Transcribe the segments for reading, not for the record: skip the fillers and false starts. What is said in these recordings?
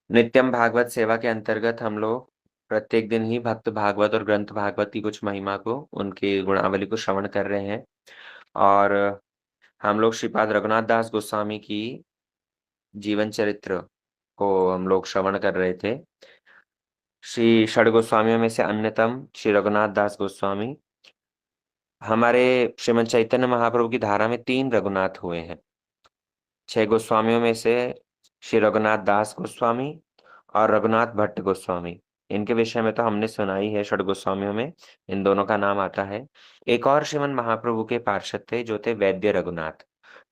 नित्यम भागवत सेवा के अंतर्गत हम लोग प्रत्येक दिन ही भक्त भागवत और ग्रंथ भागवत की कुछ महिमा को, उनकी गुणावली को श्रवण कर रहे हैं। और हम लोग श्रीपाद रघुनाथ दास गोस्वामी की जीवन चरित्र को हम लोग श्रवण कर रहे थे। श्री षड गोस्वामियों में से अन्यतम श्री रघुनाथ दास गोस्वामी। हमारे श्रीमद् चैतन्य महाप्रभु की धारा में 3 रघुनाथ हुए हैं। 6 गोस्वामियों में से श्री रघुनाथ दास गोस्वामी और रघुनाथ भट्ट गोस्वामी, इनके विषय में तो हमने सुना ही है। षड गोस्वामियों में इन दोनों का नाम आता है। एक और श्रीमद् महाप्रभु के पार्षद थे जो थे वैद्य रघुनाथ।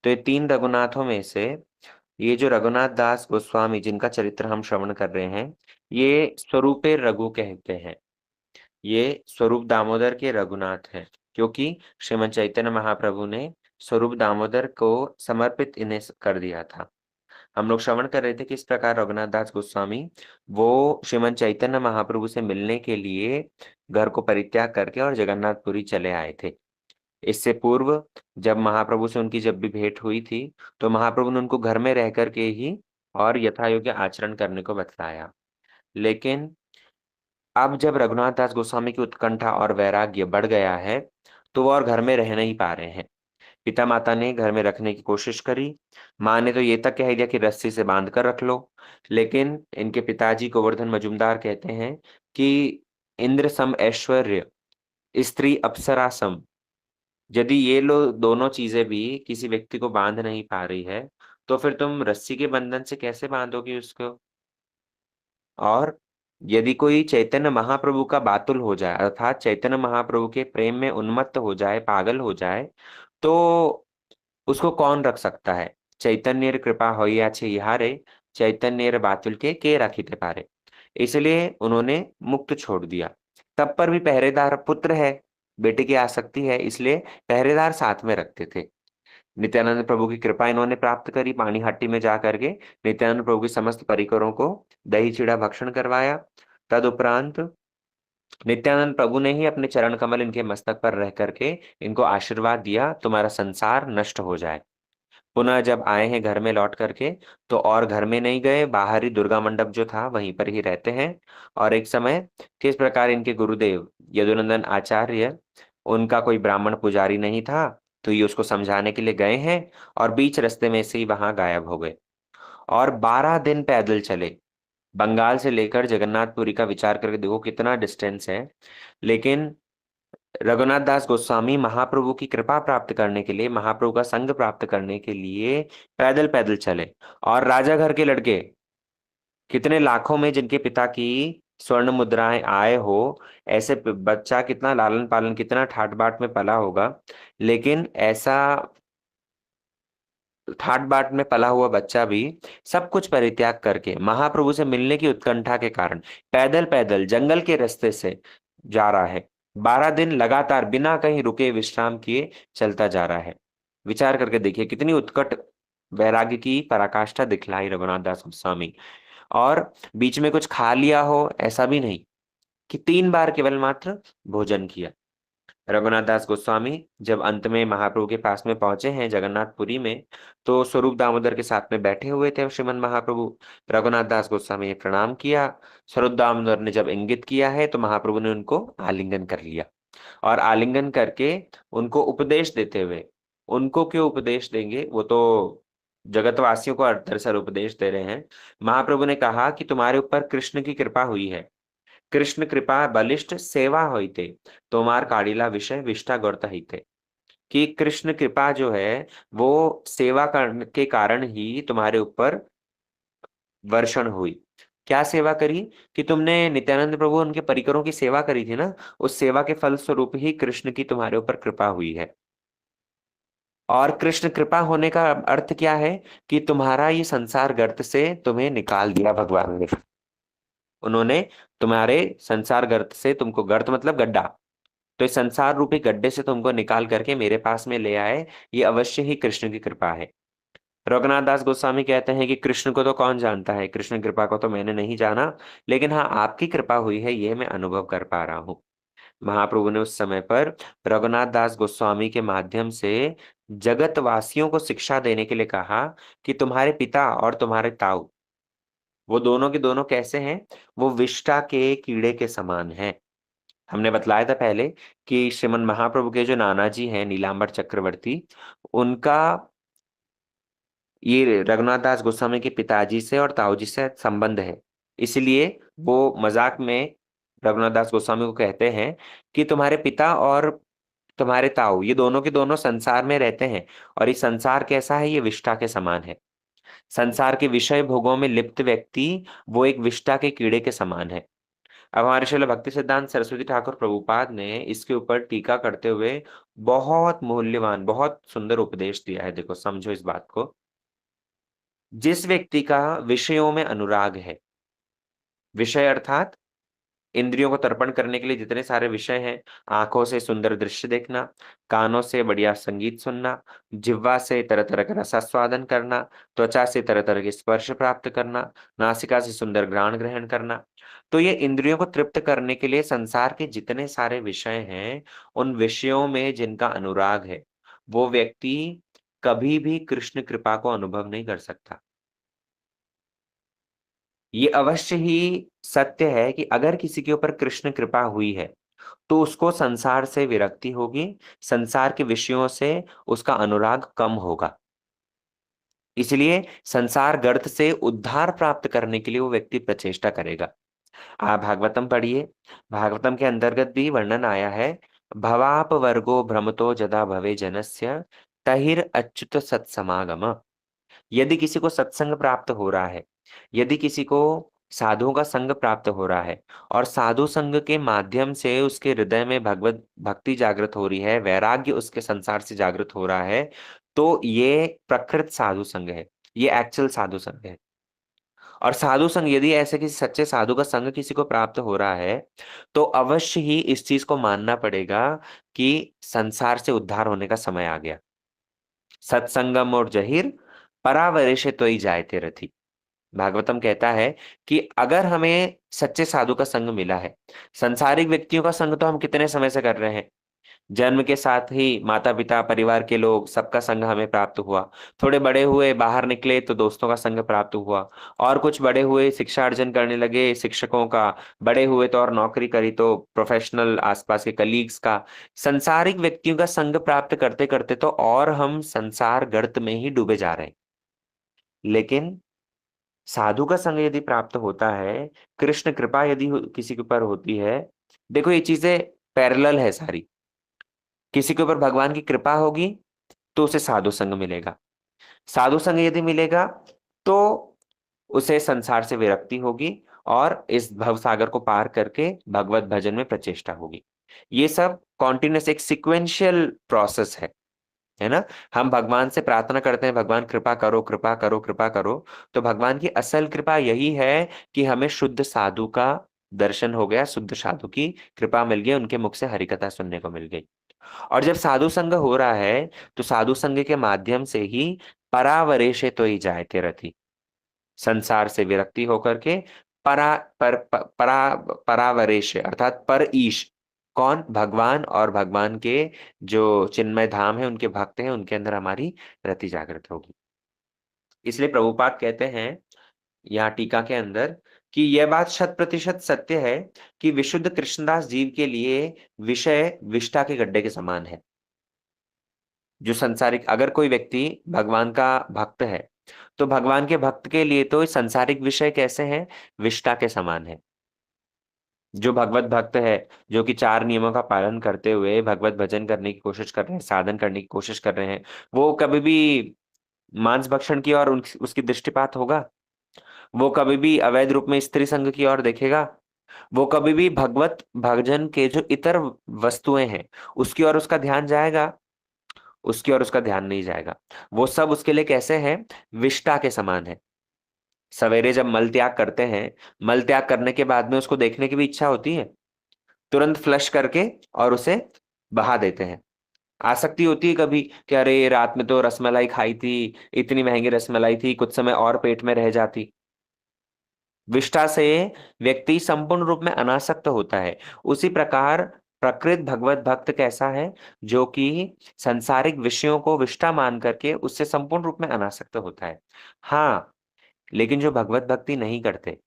तो ये 3 रघुनाथों में से ये जो रघुनाथ दास गोस्वामी जिनका चरित्र हम श्रवण कर रहे हैं, ये स्वरूपे रघु कहते हैं। ये स्वरूप दामोदर के रघुनाथ हैं, क्योंकि श्रीमद् चैतन्य महाप्रभु ने स्वरूप दामोदर को समर्पित इन्हें कर दिया था। हम लोग श्रवण कर रहे थे कि इस प्रकार रघुनाथ दास गोस्वामी वो श्रीमद् चैतन्य महाप्रभु से मिलने के लिए घर को परित्याग करके और जगन्नाथपुरी चले आए थे। इससे पूर्व जब महाप्रभु से उनकी जब भी भेंट हुई थी, तो महाप्रभु ने उनको घर में रह करके ही और यथा योग्य आचरण करने को बतलाया। लेकिन अब जब रघुनाथ दास गोस्वामी की उत्कंठा और वैराग्य बढ़ गया है, तो वो और घर में रह नहीं पा रहे हैं। पिता माता ने घर में रखने की कोशिश करी। माँ ने तो ये तक कह दिया कि रस्सी से बांध कर रख लो। लेकिन इनके पिताजी गोवर्धन मजूमदार कहते हैं कि इंद्र सम ऐश्वर्य, स्त्री अप्सरा सम, यदि ये लोग दोनों चीजें भी किसी व्यक्ति को बांध नहीं पा रही है, तो फिर तुम रस्सी के बंधन से कैसे बांधोगी उसको। और यदि कोई चैतन्य महाप्रभु का बातुल हो जाए, अर्थात चैतन्य महाप्रभु के प्रेम में उन्मत्त हो जाए, पागल हो जाए, तो उसको कौन रख सकता है। चैतन्य कृपा होइया छे इहारे, चैतन्य बातुल के राखीते पारे। इसलिए उन्होंने मुक्त छोड़ दिया। तब पर भी पहरेदार पुत्र है, बेटे की आसक्ति है, इसलिए पहरेदार साथ में रखते थे। नित्यानंद प्रभु की कृपा इन्होंने प्राप्त करी। पानीहाटी में जा करके नित्यानंद प्रभु की समस्त परिकरों को दही चिड़ा भक्षण करवाया। तदुपरांत नित्यानंद प्रभु ने ही अपने चरण कमल इनके मस्तक पर रह करके इनको आशीर्वाद दिया, तुम्हारा संसार नष्ट हो जाए। पुनः जब आए हैं घर में लौट करके, तो और घर में नहीं गए, बाहर ही दुर्गा मंडप जो था वहीं पर ही रहते हैं। और एक समय किस प्रकार इनके गुरुदेव यदुनंदन आचार्य, उनका कोई ब्राह्मण पुजारी नहीं था, तो ये उसको समझाने के लिए गए हैं और बीच रास्ते में से ही वहां गायब हो गए। और 12 दिन पैदल चले। बंगाल से लेकर जगन्नाथपुरी का विचार करके देखो कितना डिस्टेंस है। लेकिन रघुनाथ दास गोस्वामी महाप्रभु की कृपा प्राप्त करने के लिए, महाप्रभु का संग प्राप्त करने के लिए पैदल पैदल चले। और राजा घर के लड़के कितने लाखों में जिनके पिता की स्वर्ण मुद्राएं आए हो, ऐसे बच्चा कितना लालन पालन, कितना ठाट बाट में पला होगा। लेकिन ऐसा ठाट बाट में पला हुआ बच्चा भी सब कुछ परित्याग करके महाप्रभु से मिलने की उत्कंठा के कारण पैदल पैदल जंगल के रास्ते से जा रहा है। 12 दिन लगातार बिना कहीं रुके विश्राम किए चलता जा रहा है। विचार करके देखिए कितनी उत्कट वैराग्य की पराकाष्ठा दिखलाई रघुनाथ दास गोस्वामी। और बीच में कुछ खा लिया हो ऐसा भी नहीं, कि 3 बार केवल मात्र भोजन किया। रघुनाथ दास गोस्वामी जब अंत में महाप्रभु के पास में पहुंचे हैं जगन्नाथपुरी में, तो स्वरूप दामोदर के साथ में बैठे हुए थे श्रीमद महाप्रभु। रघुनाथ दास गोस्वामी ने प्रणाम किया। स्वरूप दामोदर ने जब इंगित किया है, तो महाप्रभु ने उनको आलिंगन कर लिया। और आलिंगन करके उनको उपदेश देते हुए, उनको क्यों उपदेश देंगे, वो तो जगतवासियों को दरअसल उपदेश दे रहे हैं। महाप्रभु ने कहा कि तुम्हारे ऊपर कृष्ण की कृपा हुई है, कृष्ण कृपा बलिष्ठ सेवा होइते, तोमार काड़िला विषय विष्टा गौरता हिते। कि कृष्ण कृपा जो है वो सेवा करने के कारण ही तुम्हारे ऊपर वर्षण हुई। क्या सेवा करी? कि तुमने नित्यानंद प्रभु उनके परिकरों की सेवा करी थी ना, उस सेवा के फल स्वरूप ही कृष्ण की तुम्हारे ऊपर कृपा हुई है। और कृष्ण कृपा होने का अर्थ क्या है? कि तुम्हारा ये संसार गर्त से तुम्हें निकाल दिया भगवान ने। उन्होंने तुम्हारे संसार गर्त से, तुमको गर्त मतलब गड्ढा, तो इस संसार रूपी गड्ढे से तुमको निकाल करके मेरे पास में ले आए, ये अवश्य ही कृष्ण की कृपा है। रघुनाथ दास गोस्वामी कहते हैं कि कृष्ण को तो कौन जानता है, कृष्ण कृपा को तो मैंने नहीं जाना, लेकिन हाँ आपकी कृपा हुई है, ये मैं अनुभव कर पा रहा हूँ। महाप्रभु ने उस समय पर रघुनाथ दास गोस्वामी के माध्यम से जगत वासियों को शिक्षा देने के लिए कहा कि तुम्हारे पिता और तुम्हारे ताऊ वो दोनों के दोनों कैसे हैं? वो विष्ठा के कीड़े के समान हैं। हमने बतलाया था पहले कि श्रीमन महाप्रभु के जो नाना जी हैं नीलांबर चक्रवर्ती, उनका ये रघुनाथ दास गोस्वामी के पिताजी से और ताऊ जी से संबंध है। इसलिए वो मजाक में रघुनाथ दास गोस्वामी को कहते हैं कि तुम्हारे पिता और तुम्हारे ताऊ ये दोनों के दोनों संसार में रहते हैं, और ये संसार कैसा है? ये विष्ठा के समान है। संसार के विषय भोगों में लिप्त व्यक्ति वो एक विष्ठा के कीड़े के समान है। अब हमारे श्रील भक्ति सिद्धांत सरस्वती ठाकुर प्रभुपाद ने इसके ऊपर टीका करते हुए बहुत मूल्यवान, बहुत सुंदर उपदेश दिया है। देखो, समझो इस बात को। जिस व्यक्ति का विषयों में अनुराग है, विषय अर्थात इंद्रियों को तर्पण करने के लिए जितने सारे विषय हैं, आंखों से सुंदर दृश्य देखना, कानों से बढ़िया संगीत सुनना, जिह्वा से तरह तरह का रसास्वादन करना, त्वचा से तरह तरह के स्पर्श प्राप्त करना, नासिका से सुंदर घ्राण ग्रहण करना। तो ये इंद्रियों को तृप्त करने के लिए संसार के जितने सारे विषय हैं, उन विषयों में जिनका अनुराग है, वो व्यक्ति कभी भी कृष्ण कृपा को अनुभव नहीं कर सकता। ये अवश्य ही सत्य है कि अगर किसी के ऊपर कृष्ण कृपा हुई है, तो उसको संसार से विरक्ति होगी, संसार के विषयों से उसका अनुराग कम होगा। इसलिए संसार गर्त से उद्धार प्राप्त करने के लिए वो व्यक्ति प्रचेष्टा करेगा। आप भागवतम पढ़िए, भागवतम के अंतर्गत भी वर्णन आया है, भवाप वर्गो भ्रमतो जदा भवे जनस्य तहिर अच्युत सत्समागम। यदि किसी को सत्संग प्राप्त हो रहा है, यदि किसी को साधुओं का संग प्राप्त हो रहा है, और साधु संग के माध्यम से उसके हृदय में भगवत भक्ति जागृत हो रही है, वैराग्य उसके संसार से जागृत हो रहा है, तो ये प्रकृत साधु संग है, ये एक्चुअल साधु संग है। और साधु संग यदि ऐसे किसी सच्चे साधु का संग किसी को प्राप्त हो रहा है, तो अवश्य ही इस चीज को मानना पड़ेगा कि संसार से उद्धार होने का समय आ गया। सत्संगम और जहिर परावरेशे तो ही जायते रथी। भागवतम कहता है कि अगर हमें सच्चे साधु का संग मिला है, संसारिक व्यक्तियों का संग तो हम कितने समय से कर रहे हैं, जन्म के साथ ही माता पिता परिवार के लोग सबका संग हमें प्राप्त हुआ, थोड़े बड़े हुए बाहर निकले तो दोस्तों का संग प्राप्त हुआ, और कुछ बड़े हुए शिक्षा अर्जन करने लगे शिक्षकों का, बड़े हुए तो और नौकरी करी तो प्रोफेशनल आसपास के कलीग्स का। संसारिक व्यक्तियों का संग प्राप्त करते करते तो और हम संसार गर्त में ही डूबे जा रहे हैं। लेकिन साधु का संग यदि प्राप्त होता है, कृष्ण कृपा यदि किसी के ऊपर होती है, देखो ये चीजें पैरेलल है सारी। किसी के ऊपर भगवान की कृपा होगी तो उसे साधु संग मिलेगा, साधु संग यदि मिलेगा तो उसे संसार से विरक्ति होगी, और इस भव सागर को पार करके भगवत भजन में प्रचेष्टा होगी। ये सब कॉन्टिन्यूस एक सिक्वेंशियल प्रोसेस है ना। हम भगवान से प्रार्थना करते हैं, भगवान कृपा करो कृपा करो कृपा करो, तो भगवान की असल कृपा यही है कि हमें शुद्ध साधु का दर्शन हो गया, शुद्ध साधु की कृपा मिल गई, उनके मुख से हरिकथा सुनने को मिल गई। और जब साधु संग हो रहा है, तो साधु संग के माध्यम से ही परावरेशे तो ही जायते रथी, संसार से विरक्ति होकर के परावरेश अर्थात पर ईश, कौन? भगवान, और भगवान के जो चिन्मय धाम है, उनके भक्त हैं, उनके अंदर हमारी रति जागृत होगी। इसलिए प्रभुपाद कहते हैं यहाँ टीका के अंदर कि यह बात शत प्रतिशत सत्य है कि विशुद्ध कृष्णदास जीव के लिए विषय विष्ठा के गड्ढे के समान है। जो संसारिक, अगर कोई व्यक्ति भगवान का भक्त है, तो भगवान के भक्त के लिए तो संसारिक विषय कैसे हैं? विष्ठा के समान है। जो भगवत भक्त है, जो कि चार नियमों का पालन करते हुए भगवत भजन करने की कोशिश कर रहे हैं, साधन करने की कोशिश कर रहे हैं, वो कभी भी मांस भक्षण की ओर उसकी दृष्टिपात होगा? वो कभी भी अवैध रूप में स्त्री संग की ओर देखेगा? वो कभी भी भगवत भजन के जो इतर वस्तुएं हैं उसकी ओर उसका ध्यान जाएगा? उसकी ओर उसका ध्यान नहीं जाएगा। वो सब उसके लिए कैसे है? विष्ठा के समान है। सवेरे जब मल त्याग करते हैं, मल त्याग करने के बाद में उसको देखने की भी इच्छा होती है, तुरंत फ्लश करके और उसे बहा देते हैं। आसक्ति होती है कभी कि अरे रात में तो रसमलाई खाई थी, इतनी महंगी रसमलाई थी, कुछ समय और पेट में रह जाती। विष्ठा से व्यक्ति संपूर्ण रूप में अनासक्त होता है। उसी प्रकार प्रकृत भगवत भक्त कैसा है? जो कि सांसारिक विषयों को विष्ठा मान करके उससे संपूर्ण रूप में अनासक्त होता है। हाँ, लेकिन जो भगवत भक्ति नहीं करते,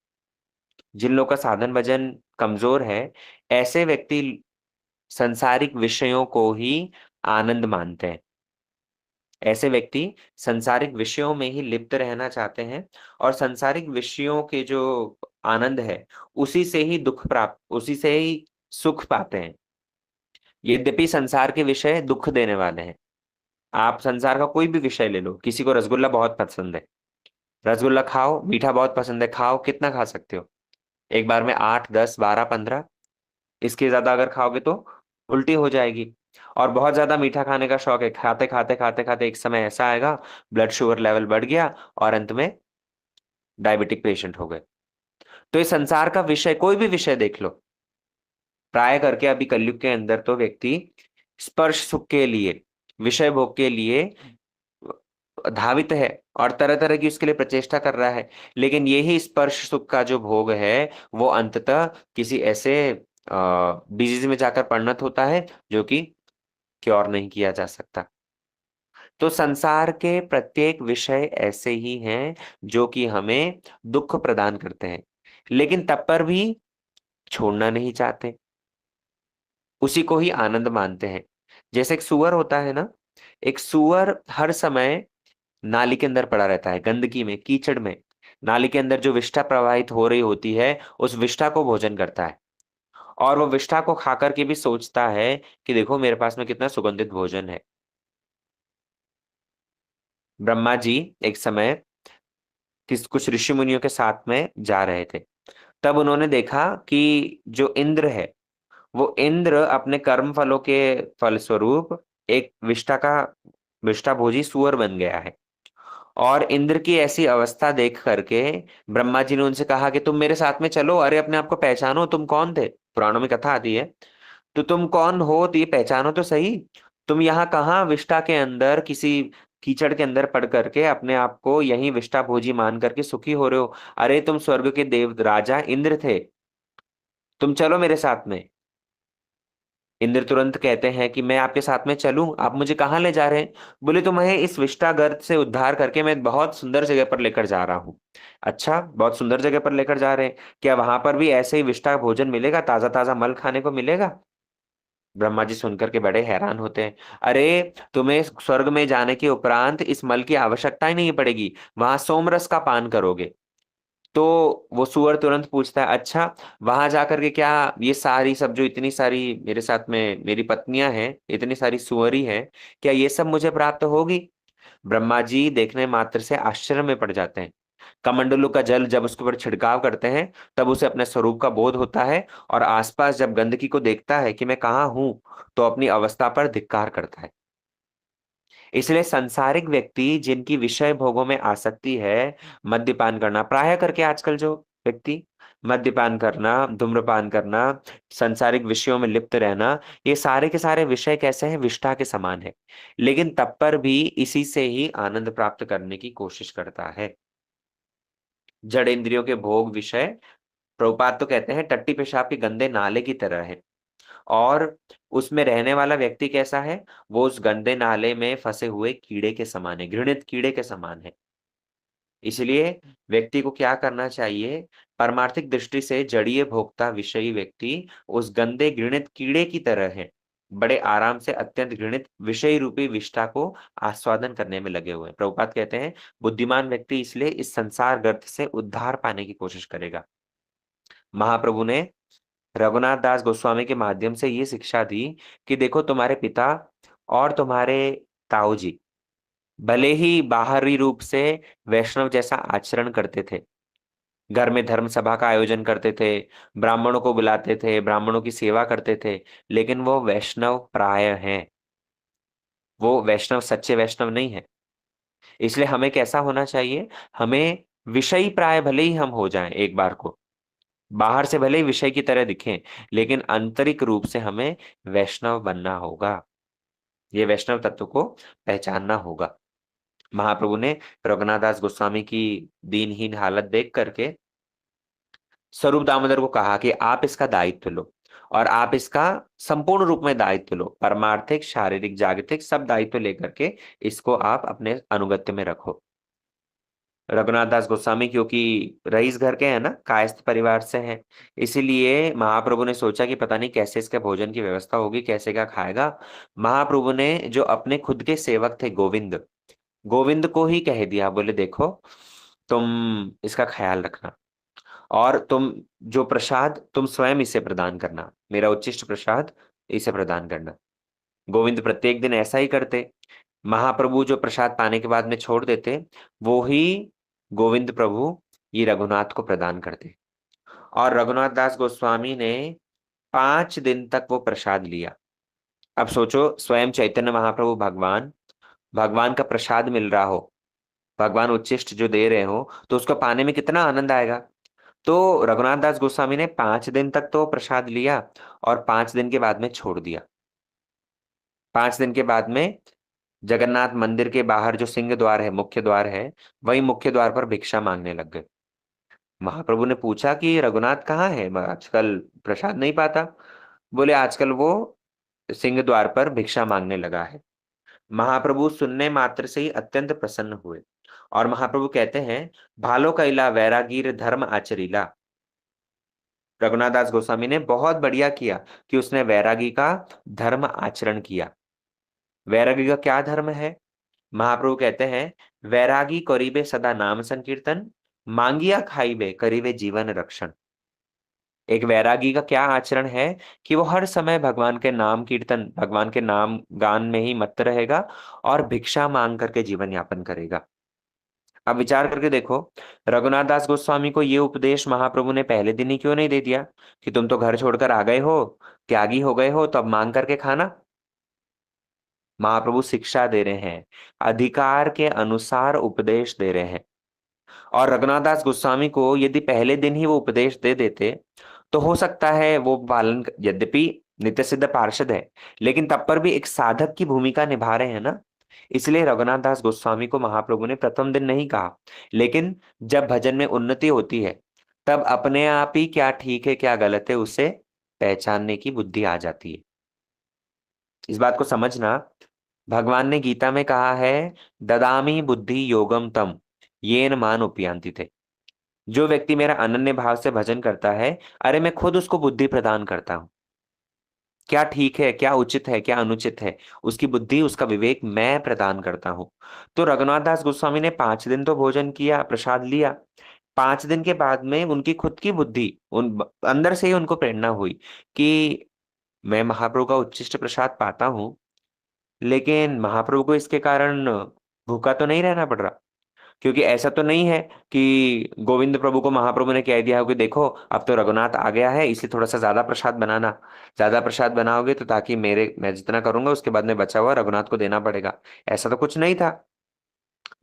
जिन लोगों का साधन भजन कमजोर है, ऐसे व्यक्ति संसारिक विषयों को ही आनंद मानते हैं। ऐसे व्यक्ति संसारिक विषयों में ही लिप्त रहना चाहते हैं और संसारिक विषयों के जो आनंद है, उसी से ही सुख पाते हैं। यद्यपि संसार के विषय दुख देने वाले हैं। आप संसार का कोई भी विषय ले लो, किसी को रसगुल्ला बहुत पसंद है, रसगुल्ला खाओ, मीठा बहुत पसंद है, खाओ, कितना खा सकते हो? एक बार में 8, 10, 12, 15। इसके ज्यादा अगर खाओगे तो उल्टी हो जाएगी। और बहुत ज्यादा मीठा खाने का शौक है, खाते खाते खाते खाते एक समय ऐसा आएगा, ब्लड शुगर लेवल बढ़ गया और अंत में डायबिटिक पेशेंट हो गए। तो इस संसार का विषय, कोई भी विषय देख लो, प्राय करके अभी कलयुग के अंदर तो व्यक्ति स्पर्श सुख के लिए, विषय भोग के लिए धावित है और तरह तरह की उसके लिए प्रचेष्टा कर रहा है। लेकिन यही स्पर्श सुख का जो भोग है, वो अंततः किसी ऐसे डिजीज में जाकर परिणत होता है जो कि क्योर नहीं किया जा सकता। तो संसार के प्रत्येक विषय ऐसे ही हैं जो कि हमें दुख प्रदान करते हैं, लेकिन तब पर भी छोड़ना नहीं चाहते, उसी को ही आनंद मानते हैं। जैसे एक सुअर होता है ना, एक सुअर हर समय नाली के अंदर पड़ा रहता है, गंदगी में, कीचड़ में। नाली के अंदर जो विष्ठा प्रवाहित हो रही होती है, उस विष्ठा को भोजन करता है और वो विष्ठा को खा करके भी सोचता है कि देखो मेरे पास में कितना सुगंधित भोजन है। ब्रह्मा जी एक समय कुछ ऋषि मुनियों के साथ में जा रहे थे। तब उन्होंने देखा कि जो इंद्र है, वो इंद्र अपने कर्म फलों के फलस्वरूप एक विष्ठा भोजी सुअर बन गया है। और इंद्र की ऐसी अवस्था देख करके ब्रह्मा जी ने उनसे कहा कि तुम मेरे साथ में चलो, अरे अपने आप को पहचानो, तुम कौन थे? पुराणों में कथा आती है। तो तुम कौन हो, तो ये पहचानो तो सही। तुम यहाँ कहाँ विष्ठा के अंदर किसी कीचड़ के अंदर पड़ करके अपने आप को यही विष्ठा भोजी मान करके सुखी हो रहे हो? अरे तुम स्वर्ग के देव राजा इंद्र थे, तुम चलो मेरे साथ में। इंद्र तुरंत कहते हैं कि मैं आपके साथ में चलूं, आप मुझे कहाँ ले जा रहे हैं? बोले तुम्हें इस विष्ठा गर्त से उद्धार करके मैं बहुत सुंदर जगह पर लेकर जा रहा हूँ। अच्छा, बहुत सुंदर जगह पर लेकर जा रहे हैं, क्या वहां पर भी ऐसे ही विष्ठा भोजन मिलेगा, ताजा ताजा मल खाने को मिलेगा? ब्रह्मा जी सुनकर के बड़े हैरान होते हैं। अरे तुम्हें स्वर्ग में जाने के उपरांत इस मल की आवश्यकता ही नहीं पड़ेगी, वहां सोमरस का पान करोगे। तो वो सुअर तुरंत पूछता है, अच्छा वहां जाकर के क्या ये सारी सब जो इतनी सारी मेरे साथ में मेरी पत्नियां हैं, इतनी सारी सुअरी हैं, क्या ये सब मुझे प्राप्त होगी? ब्रह्मा जी देखने मात्र से आश्चर्य में पड़ जाते हैं। कमंडलू का जल जब उसके ऊपर छिड़काव करते हैं, तब उसे अपने स्वरूप का बोध होता है और आसपास जब गंदगी को देखता है कि मैं कहाँ हूं, तो अपनी अवस्था पर धिक्कार करता है। इसलिए सांसारिक व्यक्ति जिनकी विषय भोगों में आसक्ति है, मद्यपान करना, प्राय करके आजकल जो व्यक्ति मद्यपान करना, धूम्रपान करना, सांसारिक विषयों में लिप्त रहना, ये सारे के सारे विषय कैसे हैं? विष्ठा के समान है। लेकिन तब पर भी इसी से ही आनंद प्राप्त करने की कोशिश करता है। जड़ इंद्रियों के भोग विषय, प्रभुपाद तो कहते हैं टट्टी पेशाब के गंदे नाले की तरह है। और उसमें रहने वाला व्यक्ति कैसा है? वो उस गंदे नाले में फंसे हुए कीड़े के समान है, घृणित कीड़े के समान है। इसलिए व्यक्ति को क्या करना चाहिए? पारमार्थिक दृष्टि से जड़ीय भोक्ता विषयी व्यक्ति उस गंदे घृणित कीड़े की तरह है, बड़े आराम से अत्यंत घृणित विषय रूपी विष्ठा को आस्वादन करने में लगे हुए हैं। प्रभुपाद कहते हैं बुद्धिमान व्यक्ति इसलिए इस संसार गर्त से उद्धार पाने की कोशिश करेगा। महाप्रभु ने रघुनाथ दास गोस्वामी के माध्यम से ये शिक्षा दी कि देखो तुम्हारे पिता और तुम्हारे ताऊ जी भले ही बाहरी रूप से वैष्णव जैसा आचरण करते थे, घर में धर्म सभा का आयोजन करते थे, ब्राह्मणों को बुलाते थे, ब्राह्मणों की सेवा करते थे, लेकिन वो वैष्णव प्राय हैं, वो वैष्णव सच्चे वैष्णव नहीं है। इसलिए हमें कैसा होना चाहिए? हमें विषयी प्राय भले ही हम हो जाएं एक बार को, बाहर से भले ही विषय की तरह दिखें, लेकिन आंतरिक रूप से हमें वैष्णव बनना होगा। ये वैष्णव तत्व को पहचानना होगा। महाप्रभु ने रघुनाथ दास गोस्वामी की दीनहीन हालत देख करके स्वरूप दामोदर को कहा कि आप इसका दायित्व लो और आप इसका संपूर्ण रूप में दायित्व लो, परमार्थिक, शारीरिक, जागतिक सब दायित्व लेकर के इसको आप अपने अनुगत्य में रखो। रघुनाथ दास गोस्वामी क्योंकि रईस घर के हैं ना, कायस्थ परिवार से हैं, इसीलिए महाप्रभु ने सोचा कि पता नहीं कैसे इसके भोजन की व्यवस्था होगी, कैसे क्या खाएगा। महाप्रभु ने जो अपने खुद के सेवक थे गोविंद, गोविंद को ही कह दिया, बोले देखो तुम इसका ख्याल रखना, और तुम जो प्रसाद तुम स्वयं इसे प्रदान करना, मेरा उच्चिष्ट प्रसाद इसे प्रदान करना। गोविंद प्रत्येक दिन ऐसा ही करते। महाप्रभु जो प्रसाद पाने के बाद में छोड़ देते, वो ही गोविंद प्रभु ये रघुनाथ को प्रदान करते। और रघुनाथ दास गोस्वामी ने 5 दिन तक वो प्रसाद लिया। अब सोचो, स्वयं चैतन्य महाप्रभु भगवान, भगवान का प्रसाद मिल रहा हो, भगवान उच्चिष्ट जो दे रहे हो, तो उसको पाने में कितना आनंद आएगा। तो रघुनाथ दास गोस्वामी ने 5 दिन तक तो प्रसाद लिया, और 5 दिन के बाद में छोड़ दिया। 5 दिन के बाद में जगन्नाथ मंदिर के बाहर जो सिंह द्वार है, मुख्य द्वार है, वही मुख्य द्वार पर भिक्षा मांगने लग गए। महाप्रभु ने पूछा कि रघुनाथ कहाँ है, मैं आजकल प्रसाद नहीं पाता। बोले आजकल वो सिंह द्वार पर भिक्षा मांगने लगा है। महाप्रभु सुनने मात्र से ही अत्यंत प्रसन्न हुए, और महाप्रभु कहते हैं, भालो कैला वैरागीर धर्म आचरीला। रघुनाथ दास गोस्वामी ने बहुत बढ़िया किया कि उसने वैरागी का धर्म आचरण किया। वैरागी का क्या धर्म है? महाप्रभु कहते हैं, वैरागी करीबे सदा नाम संकीर्तन, मांगिया खाइबे करीबे जीवन रक्षण। एक वैरागी का क्या आचरण है कि वो हर समय भगवान के नाम कीर्तन, भगवान के नाम गान में ही मत रहेगा, और भिक्षा मांग करके जीवन यापन करेगा। अब विचार करके देखो, रघुनाथ दास गोस्वामी को ये उपदेश महाप्रभु ने पहले दिन ही क्यों नहीं दे दिया कि तुम तो घर छोड़कर आ गए हो, त्यागी हो गए हो, तो अब मांग करके खाना। महाप्रभु शिक्षा दे रहे हैं, अधिकार के अनुसार उपदेश दे रहे हैं। और रघुनाथ दास गोस्वामी को यदि पहले दिन ही वो उपदेश दे देते, तो हो सकता है वो पालन, यद्यपि नित्य सिद्ध पार्षद है, लेकिन तब पर भी एक साधक की भूमिका निभा रहे हैं ना। इसलिए रघुनाथ दास गोस्वामी को महाप्रभु ने प्रथम दिन नहीं कहा, लेकिन जब भजन में उन्नति होती है, तब अपने आप ही क्या ठीक है क्या गलत है उसे पहचानने की बुद्धि आ जाती है। इस बात को समझना, भगवान ने गीता में कहा है, ददामी बुद्धि योगम तम येन मान उपयांति थे। जो व्यक्ति मेरा अनन्य भाव से भजन करता है, अरे मैं खुद उसको बुद्धि प्रदान करता हूं। क्या ठीक है, क्या उचित है, क्या अनुचित है, उसकी बुद्धि, उसका विवेक मैं प्रदान करता हूं। तो रघुनाथ दास गोस्वामी ने 5 दिन तो भोजन किया, प्रसाद लिया। 5 दिन के बाद में उनकी खुद की बुद्धि, उन अंदर से ही उनको प्रेरणा हुई कि मैं महाप्रभु का उच्चिष्ट प्रसाद पाता हूं, लेकिन महाप्रभु को इसके कारण भूखा तो नहीं रहना पड़ रहा। क्योंकि ऐसा तो नहीं है कि गोविंद प्रभु को महाप्रभु ने कह दिया हो कि देखो अब तो रघुनाथ आ गया है, इसलिए थोड़ा सा ज्यादा प्रसाद बनाना, ज्यादा प्रसाद बनाओगे तो ताकि मेरे, मैं जितना करूंगा उसके बाद में बचा हुआ रघुनाथ को देना पड़ेगा। ऐसा तो कुछ नहीं था।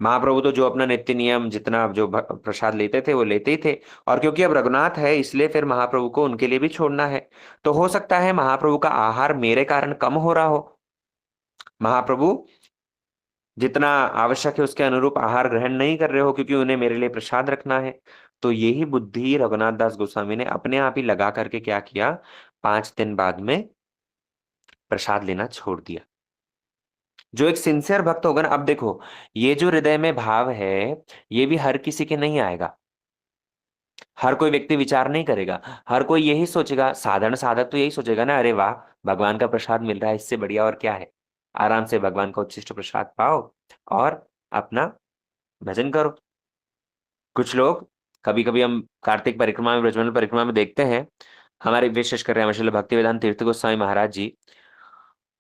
महाप्रभु तो जो अपना नित्य नियम जितना जो प्रसाद लेते थे वो लेते ही थे। और क्योंकि अब रघुनाथ है, इसलिए फिर महाप्रभु को उनके लिए भी छोड़ना है। तो हो सकता है महाप्रभु का आहार मेरे कारण कम हो रहा हो, महाप्रभु जितना आवश्यक है उसके अनुरूप आहार ग्रहण नहीं कर रहे हो, क्योंकि उन्हें मेरे लिए प्रसाद रखना है। तो यही बुद्धि रघुनाथ दास गोस्वामी ने अपने आप ही लगा करके क्या किया, 5 दिन बाद में प्रसाद लेना छोड़ दिया। जो एक सिंसियर भक्त होगा ना, अब देखो, ये जो हृदय में भाव है, ये भी हर किसी के नहीं आएगा। हर कोई व्यक्ति विचार नहीं करेगा। हर कोई यही सोचेगा, साधारण साधक तो यही सोचेगा ना, अरे वाह, भगवान का प्रसाद मिल रहा है, इससे बढ़िया और क्या है। आराम से भगवान का उच्छिष्ट प्रसाद पाओ और अपना भजन करो। कुछ लोग, कभी कभी हम कार्तिक परिक्रमा में, ब्रजमंडल परिक्रमा में देखते हैं, हमारे विशेष कर रहे हैं श्रील भक्ति वेदांत तीर्थ गोस्वामी महाराज जी,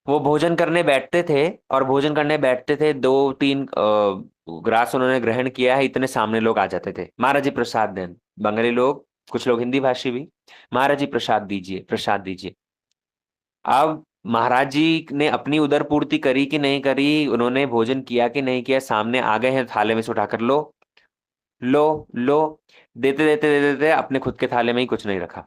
वो भोजन करने बैठते थे, और भोजन करने बैठते थे, 2-3 ग्रास उन्होंने ग्रहण किया है, इतने सामने लोग आ जाते थे, महाराज जी प्रसाद दें। बंगाली लोग, कुछ लोग हिंदी भाषी भी, महाराज जी प्रसाद दीजिए, प्रसाद दीजिए। अब महाराज जी ने अपनी उदर पूर्ति करी कि नहीं करी, उन्होंने भोजन किया कि नहीं किया, सामने आ गए हैं, थाले में से उठाकर लो, लो, लो, देते देते देते देते अपने खुद के थाले में ही कुछ नहीं रखा।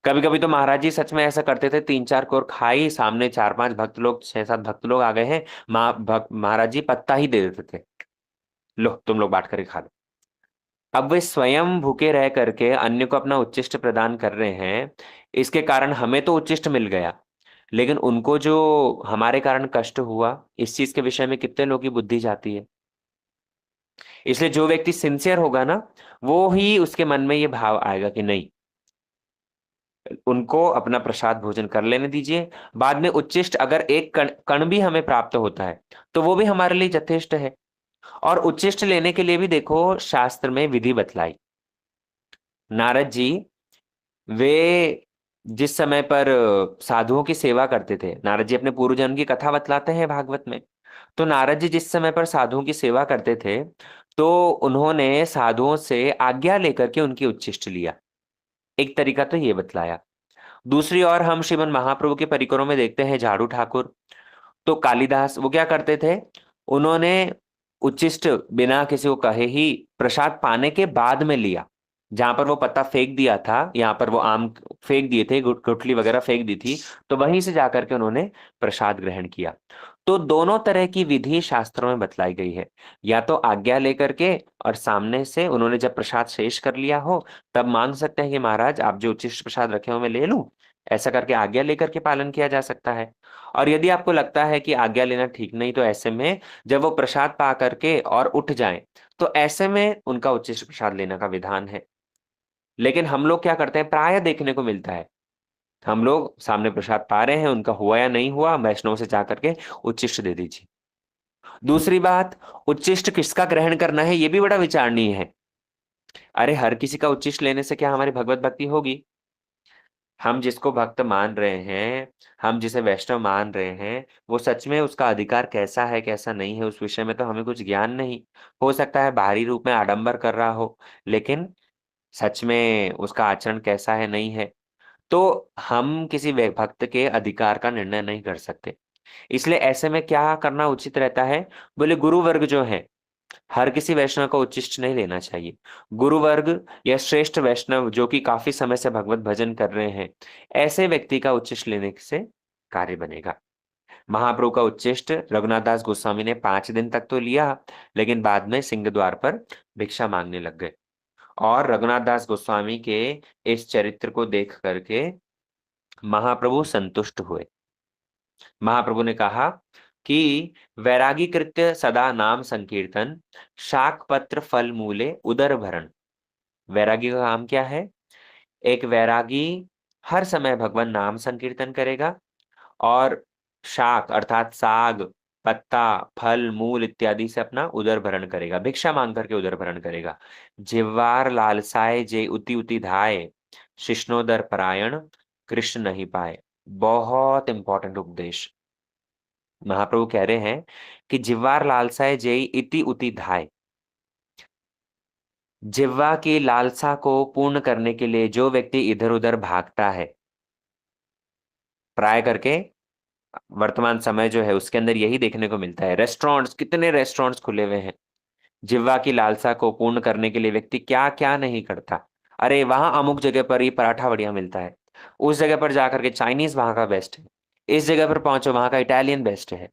कभी कभी तो महाराज जी सच में ऐसा करते थे, 3-4 कोर खाई, सामने 4-5 भक्त लोग, 6-7 भक्त लोग आ गए हैं, महाराज जी पत्ता ही दे देते थे, लो तुम लोग बांट कर खा लो। अब वे स्वयं भूखे रह करके अन्य को अपना उच्चिष्ट प्रदान कर रहे हैं, इसके कारण हमें तो उच्चिष्ट मिल गया, लेकिन उनको जो हमारे कारण कष्ट हुआ, इस चीज के विषय में कितने लोगों की बुद्धि जाती है। इसलिए जो व्यक्ति सिंसियर होगा ना, वो ही उसके मन में ये भाव आएगा कि नहीं, उनको अपना प्रसाद भोजन कर लेने दीजिए। बाद में उच्छिष्ट अगर एक कण कण भी हमें प्राप्त होता है तो वो भी हमारे लिए यथेष्ट है। और उच्छिष्ट लेने के लिए भी देखो शास्त्र में विधि बतलाई। नारद जी वे जिस समय पर साधुओं की सेवा करते थे, नारद जी अपने पूर्व जन्म की कथा बतलाते हैं भागवत में। तो नारद जी जिस समय पर साधुओं की सेवा करते थे, तो उन्होंने साधुओं से आज्ञा लेकर के उनकी उच्छिष्ट लिया। एक तरीका तो ये बतलाया। दूसरी ओर हम श्रीमद् महाप्रभु के परिकरों में देखते हैं झाड़ू ठाकुर। तो कालिदास वो क्या करते थे, उन्होंने उच्छिष्ट बिना किसी को कहे ही प्रसाद पाने के बाद में लिया। जहां पर वो पत्ता फेंक दिया था, यहाँ पर वो आम फेंक दिए थे, गुठली वगैरह फेंक दी थी, तो वहीं से जाकर के उन्होंने प्रसाद ग्रहण किया। तो दोनों तरह की विधि शास्त्रों में बतलाई गई है। या तो आज्ञा लेकर के और सामने से उन्होंने जब प्रसाद शेष कर लिया हो, तब मांग सकते हैं कि महाराज आप जो उच्छिष्ट प्रसाद रखे हो मैं ले लूं। ऐसा करके आज्ञा लेकर के पालन किया जा सकता है। और यदि आपको लगता है कि आज्ञा लेना ठीक नहीं, तो ऐसे में जब वो प्रसाद पा करके और उठ जाएं, तो ऐसे में उनका उच्चिष्ट प्रसाद लेने का विधान है। लेकिन हम लोग क्या करते हैं, प्राय देखने को मिलता है, हम लोग सामने प्रसाद पा रहे हैं, उनका हुआ या नहीं हुआ, वैष्णव से जाकर के उच्चिष्ट दे दीजिए। दूसरी बात, उच्चिष्ट किसका ग्रहण करना है ये भी बड़ा विचारणीय है। अरे हर किसी का उच्चिष्ट लेने से क्या हमारी भगवत भक्ति होगी? हम जिसको भक्त मान रहे हैं, हम जिसे वैष्णव मान रहे हैं, वो सच में उसका अधिकार कैसा है कैसा नहीं है उस विषय में तो हमें कुछ ज्ञान नहीं। हो सकता है बाहरी रूप में आडंबर कर रहा हो, लेकिन सच में उसका आचरण कैसा है नहीं है, तो हम किसी भक्त के अधिकार का निर्णय नहीं कर सकते। इसलिए ऐसे में क्या करना उचित रहता है? बोले गुरु वर्ग जो है, हर किसी वैष्णव को उच्चिष्ट नहीं लेना चाहिए। गुरु वर्ग या श्रेष्ठ वैष्णव जो कि काफी समय से भगवत भजन कर रहे हैं, ऐसे व्यक्ति का उच्चिष्ट लेने से कार्य बनेगा। महाप्रभु का उच्चिष्ट रघुनाथ दास गोस्वामी ने 5 दिन तक तो लिया, लेकिन बाद में सिंह द्वार पर भिक्षा मांगने लग गए। और रघुनाथ दास गोस्वामी के इस चरित्र को देख करके महाप्रभु संतुष्ट हुए। महाप्रभु ने कहा कि वैरागी कृत्य सदा नाम संकीर्तन, शाक पत्र फल मूले उदर भरण। वैरागी का काम क्या है? एक वैरागी हर समय भगवान नाम संकीर्तन करेगा और शाक अर्थात साग, पत्ता, फल, मूल इत्यादि से अपना उदर भरण करेगा, भिक्षा मांग करके उदर भरण करेगा। जिह्वार लालसाए जे उति उति धाये, शिष्णोदर परायण कृष्ण नहीं पाए। बहुत इंपॉर्टेंट उपदेश। महाप्रभु कह रहे हैं कि जिह्वार लालसाए जेई इति उति धाय। जिह्वा की लालसा को पूर्ण करने के लिए जो व्यक्ति इधर उधर भागता है, प्राय करके वर्तमान समय जो है उसके अंदर यही देखने को मिलता है। रेस्टोरेंट्स, कितने रेस्टोरेंट्स खुले हुए हैं। जिह्वा की लालसा को पूर्ण करने के लिए व्यक्ति क्या क्या नहीं करता। अरे वहां अमुक जगह पर ही पराठा बढ़िया मिलता है, उस जगह पर जाकर के चाइनीज वहां का बेस्ट है, इस जगह पर पहुंचो वहां का इटालियन बेस्ट है।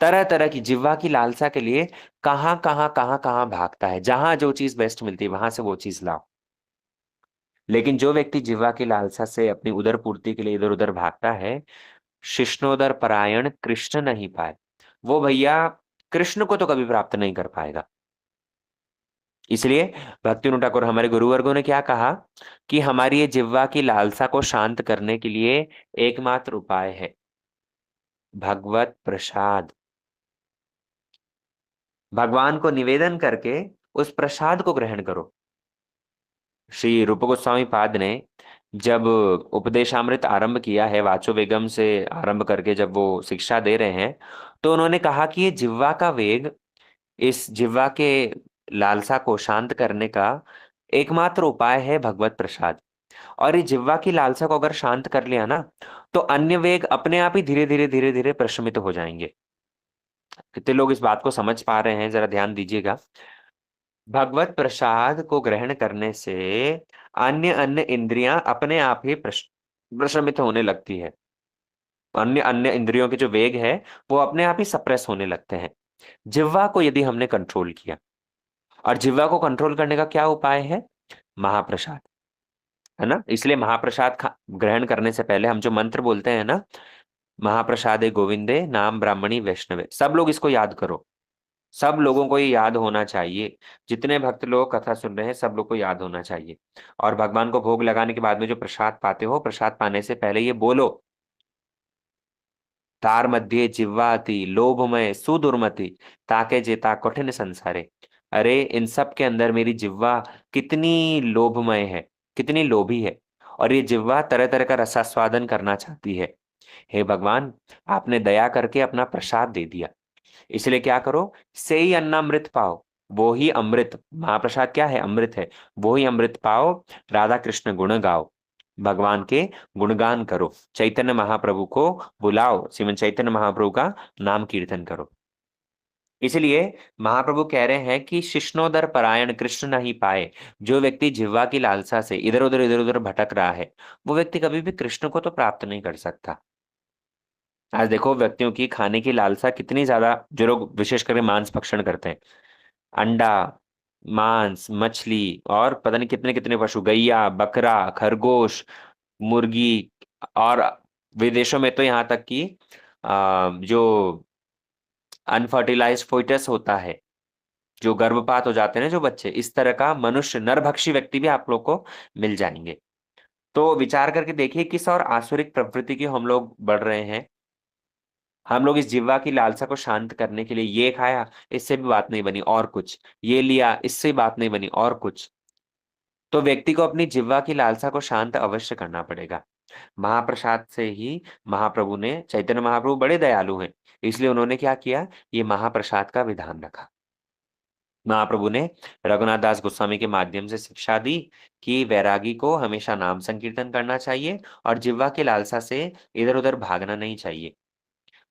तरह तरह की जिह्वा की लालसा के लिए कहाँ कहाँ भागता है, जहां जो चीज बेस्ट मिलती है वहां से वो चीज लाओ। लेकिन जो व्यक्ति जिह्वा की लालसा से अपनी उदर पूर्ति के लिए इधर उधर भागता है, शिष्णोदर परायण कृष्ण नहीं पाए। वो भैया कृष्ण को तो कभी प्राप्त नहीं कर पाएगा। इसलिए भक्तिविनोद ठाकुर हमारे गुरुवर्गों ने क्या कहा कि हमारी ये जिह्वा की लालसा को शांत करने के लिए एकमात्र उपाय है भगवत प्रसाद। भगवान को निवेदन करके उस प्रसाद को ग्रहण करो। श्री रूप गोस्वामी पाद ने जब उपदेशामृत आरंभ किया है, वाचो वेगम से आरंभ करके जब वो शिक्षा दे रहे हैं, तो उन्होंने कहा कि ये जिह्वा का वेग, इस जिह्वा के लालसा को शांत करने का एकमात्र उपाय है भगवत प्रसाद। और ये जिह्वा की लालसा को अगर शांत कर लिया ना, तो अन्य वेग अपने आप ही धीरे धीरे प्रशमित हो जाएंगे। कितने लोग इस बात को समझ पा रहे हैं, जरा ध्यान दीजिएगा। भगवत प्रसाद को ग्रहण करने से अन्य अन्य इंद्रियां अपने आप ही प्रशमित होने लगती है। अन्य अन्य इंद्रियों के जो वेग है वो अपने आप ही सप्रेस होने लगते हैं, जिह्वा को यदि हमने कंट्रोल किया। और जिह्वा को कंट्रोल करने का क्या उपाय है? महाप्रसाद, है ना। इसलिए महाप्रसाद ग्रहण करने से पहले हम जो मंत्र बोलते हैं ना, महाप्रसादे गोविंदे नाम ब्राह्मणी वैष्णवे, सब लोग इसको याद करो। सब लोगों को ये याद होना चाहिए। जितने भक्त लोग कथा सुन रहे हैं सब लोग को याद होना चाहिए। और भगवान को भोग लगाने के बाद में जो प्रसाद पाते हो, प्रसाद पाने से पहले ये बोलो, तार मध्ये जिह्वाति लोभमय सुदुर्मति, ताके जेता कठिन संसारे। अरे इन सब के अंदर मेरी जिह्वा कितनी लोभमय है, कितनी लोभी है, और ये जिह्वा तरह तरह का रसास्वादन करना चाहती है। हे भगवान, आपने दया करके अपना प्रसाद दे दिया, इसलिए क्या करो, से ही अन्नामृत पाओ। वो ही अमृत, महाप्रसाद क्या है, अमृत है। वो ही अमृत पाओ, राधा कृष्ण गुण गाओ, भगवान के गुणगान करो, चैतन्य महाप्रभु को बुलाओ, श्रीमन चैतन्य महाप्रभु का नाम कीर्तन करो। इसलिए महाप्रभु कह रहे हैं कि शिष्णोदर परायण कृष्ण नहीं पाए। जो व्यक्ति जिह्वा की लालसा से इधर उधर भटक रहा है, वो व्यक्ति कभी भी कृष्ण को तो प्राप्त नहीं कर सकता। आज देखो व्यक्तियों की खाने की लालसा कितनी ज्यादा, जो लोग विशेष करके मांस भक्षण करते हैं, अंडा, मांस, मछली, और पता नहीं कितने कितने पशु, गैया, बकरा, खरगोश, मुर्गी, और विदेशों में तो यहाँ तक कि जो अनफर्टिलाइज्ड फोइटस होता है, जो गर्भपात हो जाते हैं ना जो बच्चे, इस तरह का मनुष्य नरभक्षी व्यक्ति भी आप लोग को मिल जाएंगे। तो विचार करके देखिए किस और आसुरिक प्रवृत्ति की हम लोग बढ़ रहे हैं। हम लोग इस जिह्वा की लालसा को शांत करने के लिए ये खाया, इससे भी बात नहीं बनी और कुछ, ये लिया, इससे बात नहीं बनी और कुछ। तो व्यक्ति को अपनी जिह्वा की लालसा को शांत अवश्य करना पड़ेगा। महाप्रसाद से ही महाप्रभु ने, चैतन्य महाप्रभु बड़े दयालु हैं, इसलिए उन्होंने क्या किया, ये महाप्रसाद का विधान रखा। महाप्रभु ने रघुनाथ दास गोस्वामी के माध्यम से शिक्षा दी कि वैरागी को हमेशा नाम संकीर्तन करना चाहिए और जिह्वा की लालसा से इधर उधर भागना नहीं चाहिए।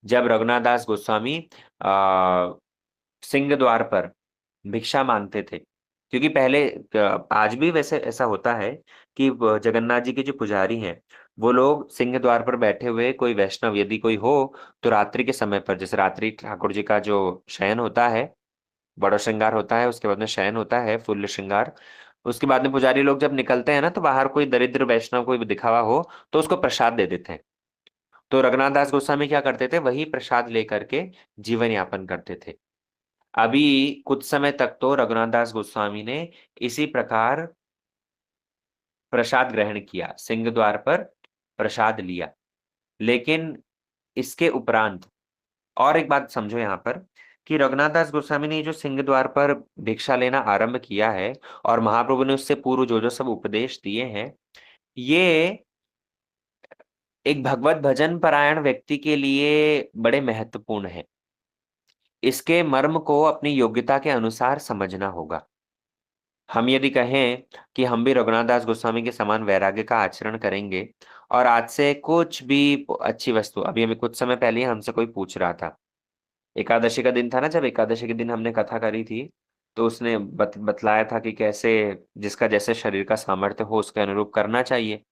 जब रघुनाथ दास गोस्वामी आ, सिंह द्वार पर भिक्षा मांगते थे, क्योंकि पहले आज भी वैसे ऐसा होता है कि जगन्नाथ जी के जो पुजारी हैं, वो लोग सिंह द्वार पर बैठे हुए, कोई वैष्णव यदि कोई हो तो रात्रि के समय पर, जैसे रात्रि ठाकुर जी का जो शयन होता है, बड़ा श्रृंगार होता है, उसके बाद में शयन होता है फुल श्रृंगार, उसके बाद में पुजारी लोग जब निकलते हैं ना, तो बाहर कोई दरिद्र वैष्णव कोई दिखावा हो तो उसको प्रसाद दे देते हैं। तो रघुनाथ दास गोस्वामी क्या करते थे, वही प्रसाद लेकर के जीवन यापन करते थे। अभी कुछ समय तक तो रघुनाथ दास गोस्वामी ने इसी प्रकार प्रसाद ग्रहण किया, सिंह द्वार पर प्रसाद लिया। लेकिन इसके उपरांत और एक बात समझो यहाँ पर, कि रघुनाथ दास गोस्वामी ने जो सिंह द्वार पर भिक्षा लेना आरंभ किया है, और महाप्रभु ने उससे पूर्व जो जो सब उपदेश दिए हैं, ये एक भगवत भजन परायण व्यक्ति के लिए बड़े महत्वपूर्ण है। इसके मर्म को अपनी योग्यता के अनुसार समझना होगा। हम यदि कहें कि हम भी रघुनाथ दास गोस्वामी के समान वैराग्य का आचरण करेंगे, और आज से कुछ भी अच्छी वस्तु, अभी हमें कुछ समय पहले ही हमसे कोई पूछ रहा था, एकादशी का दिन था ना, जब एकादशी के दिन हमने कथा करी थी, तो उसने बतलाया था कि कैसे जिसका जैसे शरीर का सामर्थ्य हो उसके अनुरूप करना चाहिए।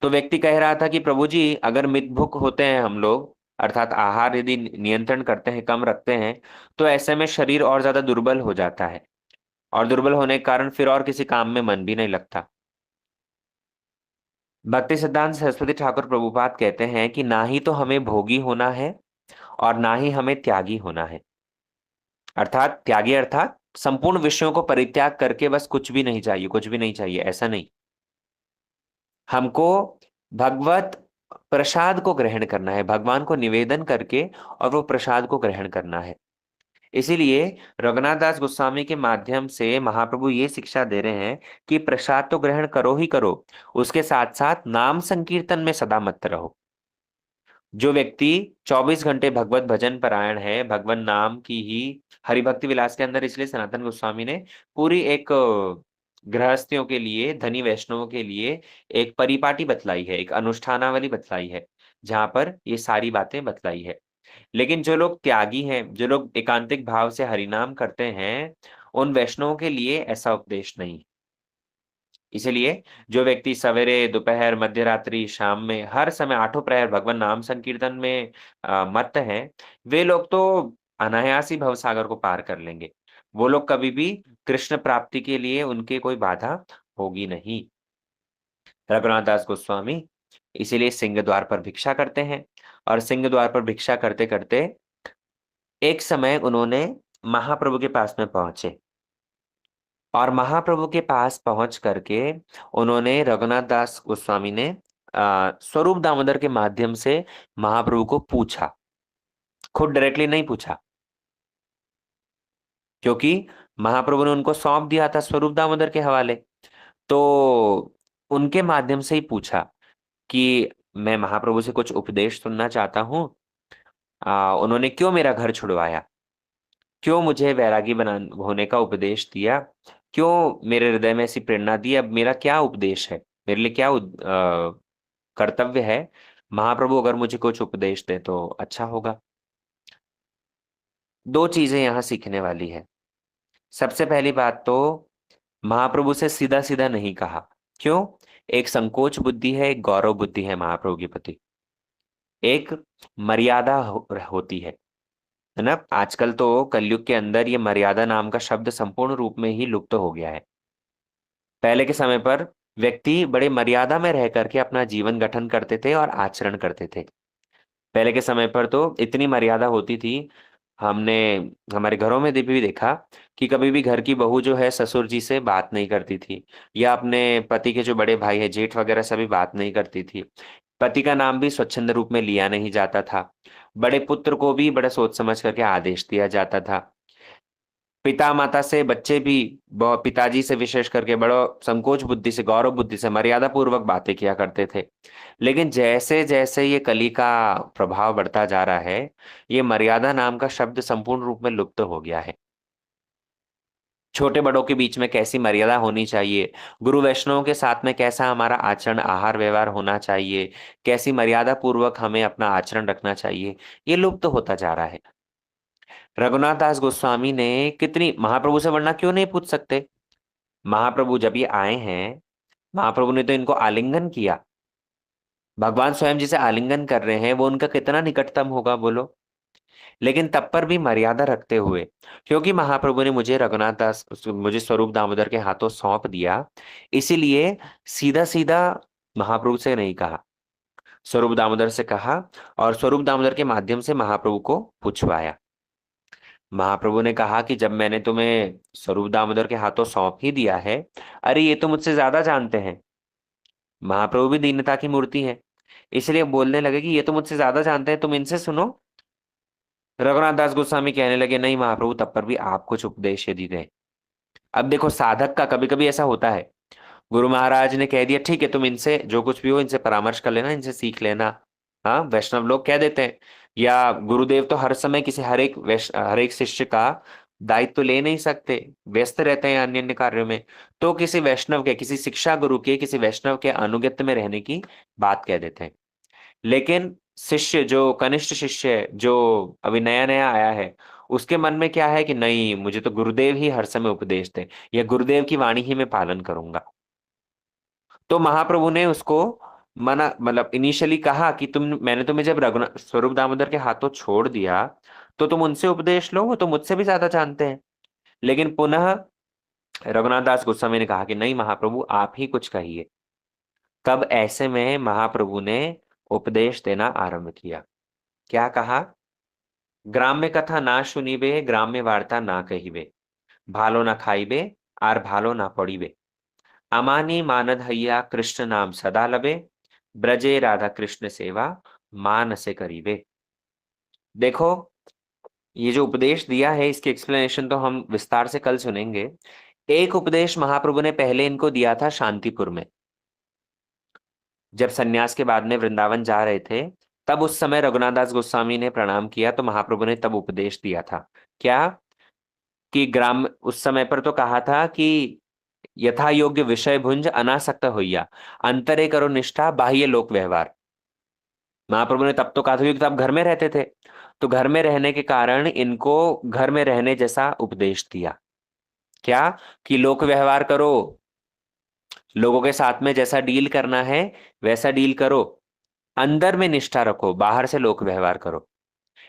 तो व्यक्ति कह रहा था कि प्रभु जी, अगर मितभुक होते हैं हम लोग, अर्थात आहार यदि नियंत्रण करते हैं, कम रखते हैं, तो ऐसे में शरीर और ज्यादा दुर्बल हो जाता है, और दुर्बल होने के कारण फिर और किसी काम में मन भी नहीं लगता। भक्ति सिद्धांत सरस्वती ठाकुर प्रभुपाद कहते हैं कि ना ही तो हमें भोगी होना है और ना ही हमें त्यागी होना है। अर्थात त्यागी अर्थात संपूर्ण विषयों को परित्याग करके बस कुछ भी नहीं चाहिए, कुछ भी नहीं चाहिए, ऐसा नहीं। हमको भगवत प्रसाद को ग्रहण करना है, भगवान को निवेदन करके और वो प्रसाद को ग्रहण करना है। इसीलिए रघुनाथ दास गोस्वामी के माध्यम से महाप्रभु ये शिक्षा दे रहे हैं कि प्रसाद तो ग्रहण करो ही करो, उसके साथ साथ नाम संकीर्तन में सदा मत रहो। जो व्यक्ति 24 घंटे भगवत भजन परायण है, भगवान नाम की ही, हरिभक्ति विलास के अंदर इसलिए सनातन गोस्वामी ने पूरी एक गृहस्थियों के लिए, धनी वैष्णवों के लिए एक परिपाटी बतलाई है, एक अनुष्ठानावली बतलाई है, जहां पर ये सारी बातें बतलाई है। लेकिन जो लोग त्यागी हैं, जो लोग एकांतिक भाव से हरिनाम करते हैं, उन वैष्णवों के लिए ऐसा उपदेश नहीं। इसलिए जो व्यक्ति सवेरे, दोपहर, मध्य रात्रि, शाम में हर समय आठों प्रहर भगवान नाम संकीर्तन में मत्त हैं, वे लोग तो अनायास ही भवसागर को पार कर लेंगे। वो लोग कभी भी कृष्ण प्राप्ति के लिए उनके कोई बाधा होगी नहीं। रघुनाथ दास गोस्वामी इसीलिए सिंह द्वार पर भिक्षा करते हैं, और सिंह द्वार पर भिक्षा करते करते एक समय उन्होंने महाप्रभु के पास में पहुंचे और महाप्रभु के पास पहुंच करके उन्होंने रघुनाथ दास गोस्वामी ने स्वरूप दामोदर के माध्यम से महाप्रभु को पूछा। खुद डायरेक्टली नहीं पूछा, क्योंकि महाप्रभु ने उनको सौंप दिया था स्वरूप दामोदर के हवाले। तो उनके माध्यम से ही पूछा कि मैं महाप्रभु से कुछ उपदेश सुनना चाहता हूँ। उन्होंने क्यों मेरा घर छुड़वाया, क्यों मुझे वैरागी बना होने का उपदेश दिया, क्यों मेरे हृदय में ऐसी प्रेरणा दी, अब मेरा क्या उपदेश है, मेरे लिए क्या कर्तव्य है। महाप्रभु अगर मुझे कुछ उपदेश दे तो अच्छा होगा। दो चीजें यहाँ सीखने वाली है। सबसे पहली बात तो महाप्रभु से सीधा सीधा नहीं कहा। क्यों? एक संकोच बुद्धि है, एक गौरव बुद्धि है महाप्रभु के प्रति, एक मर्यादा होती है ना। आजकल तो कलयुग के अंदर ये मर्यादा नाम का शब्द संपूर्ण रूप में ही लुप्त हो गया है। पहले के समय पर व्यक्ति बड़े मर्यादा में रह करके अपना जीवन गठन करते थे और आचरण करते थे। पहले के समय पर तो इतनी मर्यादा होती थी। हमने हमारे घरों में भी देखा कि कभी भी घर की बहू जो है ससुर जी से बात नहीं करती थी, या अपने पति के जो बड़े भाई है जेठ वगैरह से भी बात नहीं करती थी। पति का नाम भी स्वच्छंद रूप में लिया नहीं जाता था। बड़े पुत्र को भी बड़ा सोच समझ करके आदेश दिया जाता था। पिता माता से बच्चे भी पिताजी से विशेष करके बड़ा संकोच बुद्धि से, गौरव बुद्धि से, मर्यादा पूर्वक बातें किया करते थे। लेकिन जैसे जैसे ये कली का प्रभाव बढ़ता जा रहा है, ये मर्यादा नाम का शब्द संपूर्ण रूप में लुप्त हो गया है। छोटे बड़ों के बीच में कैसी मर्यादा होनी चाहिए, गुरु वैष्णवों के साथ में कैसा हमारा आचरण आहार व्यवहार होना चाहिए, कैसी मर्यादा पूर्वक हमें अपना आचरण रखना चाहिए, ये लुप्त होता जा रहा है। रघुनाथ दास गोस्वामी ने कितनी, महाप्रभु से वरना क्यों नहीं पूछ सकते। महाप्रभु जब ये आए हैं, महाप्रभु ने तो इनको आलिंगन किया। भगवान स्वयं जिसे आलिंगन कर रहे हैं वो उनका कितना निकटतम होगा बोलो। लेकिन तब पर भी मर्यादा रखते हुए, क्योंकि महाप्रभु ने मुझे रघुनाथ दास, मुझे स्वरूप दामोदर के हाथों सौंप दिया, इसीलिए सीधा सीधा महाप्रभु से नहीं कहा, स्वरूप दामोदर से कहा। और स्वरूप दामोदर के माध्यम से महाप्रभु को पूछवाया। महाप्रभु ने कहा कि जब मैंने तुम्हें स्वरूप दामोदर के हाथों सौंप ही दिया है, अरे ये तो मुझसे ज्यादा जानते हैं। महाप्रभु भी दीनता की मूर्ति है, इसलिए बोलने लगे कि ये तो मुझसे ज्यादा जानते हैं, तुम इनसे सुनो। रघुनाथ दास गोस्वामी कहने लगे, नहीं महाप्रभु, तब पर भी आप कुछ उपदेश यदि दें। अब देखो, साधक का कभी कभी ऐसा होता है, गुरु महाराज ने कह दिया ठीक है, तुम इनसे जो कुछ भी हो इनसे परामर्श कर लेना, इनसे सीख लेना। हाँ, वैष्णव लोग कह देते हैं, या गुरुदेव तो हर समय किसी हर एक शिष्य का दायित्व तो ले नहीं सकते, व्यस्त रहते हैं अन्य अन्य कार्यों में। तो किसी वैष्णव के, किसी शिक्षा गुरु के, किसी वैष्णव के अनुगत्य में रहने की बात कह देते हैं। लेकिन शिष्य, जो कनिष्ठ शिष्य है, जो अभी नया नया आया है, उसके मन में क्या है कि नहीं, मुझे तो गुरुदेव ही हर समय उपदेश दें, या गुरुदेव की वाणी ही मैं पालन करूंगा। तो महाप्रभु ने उसको मना, मतलब इनिशियली कहा कि मैंने तुम्हें जब रघुनाथ स्वरूप दामोदर के हाथों छोड़ दिया, तो तुम उनसे उपदेश लो, वो तो मुझसे भी ज्यादा जानते हैं। लेकिन पुनः रघुनाथ दास गोस्वामी ने कहा कि नहीं महाप्रभु, आप ही कुछ कहिए। तब ऐसे में महाप्रभु ने उपदेश देना आरंभ किया। क्या कहा? ग्राम्य कथा ना सुनिबे, ग्राम्य वार्ता ना कहिबे, भालो ना खाइबे, आर भालो ना पड़िबे, अमानी मानद हैया कृष्ण नाम सदा लबे, ब्रजे राधा कृष्ण सेवा मान से करीबे। देखो, ये जो उपदेश दिया है इसकी एक्सप्लेनेशन तो हम विस्तार से कल सुनेंगे। एक उपदेश महाप्रभु ने पहले इनको दिया था शांतिपुर में, जब सन्यास के बाद में वृंदावन जा रहे थे। तब उस समय रघुनाथ दास गोस्वामी ने प्रणाम किया तो महाप्रभु ने तब उपदेश दिया था। क्या? कि ग्राम, उस समय पर तो कहा था कि यथा योग्य विषय भुंज अनासक्त होइया, अंतरे करो निष्ठा बाह्य लोक व्यवहार। महाप्रभु ने तब तो कहा था, क्योंकि तब घर में रहते थे, तो घर में रहने के कारण इनको घर में रहने जैसा उपदेश दिया। क्या? कि लोक व्यवहार करो, लोगों के साथ में जैसा डील करना है वैसा डील करो, अंदर में निष्ठा रखो, बाहर से लोक व्यवहार करो।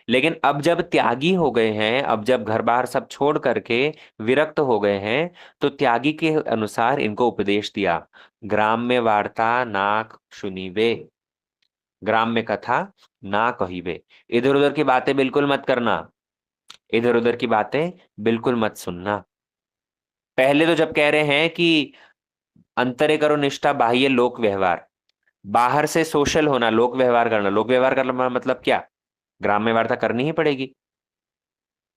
लेकिन अब जब त्यागी हो गए हैं, अब जब घर बार सब छोड़ करके विरक्त हो गए हैं, तो त्यागी के अनुसार इनको उपदेश दिया, ग्राम में वार्ता ना सुनीबे, ग्राम में कथा ना कहिबे, इधर उधर की बातें बिल्कुल मत करना। इधर उधर की बातें बिल्कुल मत सुनना। पहले तो जब कह रहे हैं कि अंतरे करो निष्ठा बाह्य लोक व्यवहार, बाहर से सोशल होना, लोक व्यवहार करना, लोक व्यवहार करना मतलब क्या? ग्राम्य वार्ता करनी ही पड़ेगी।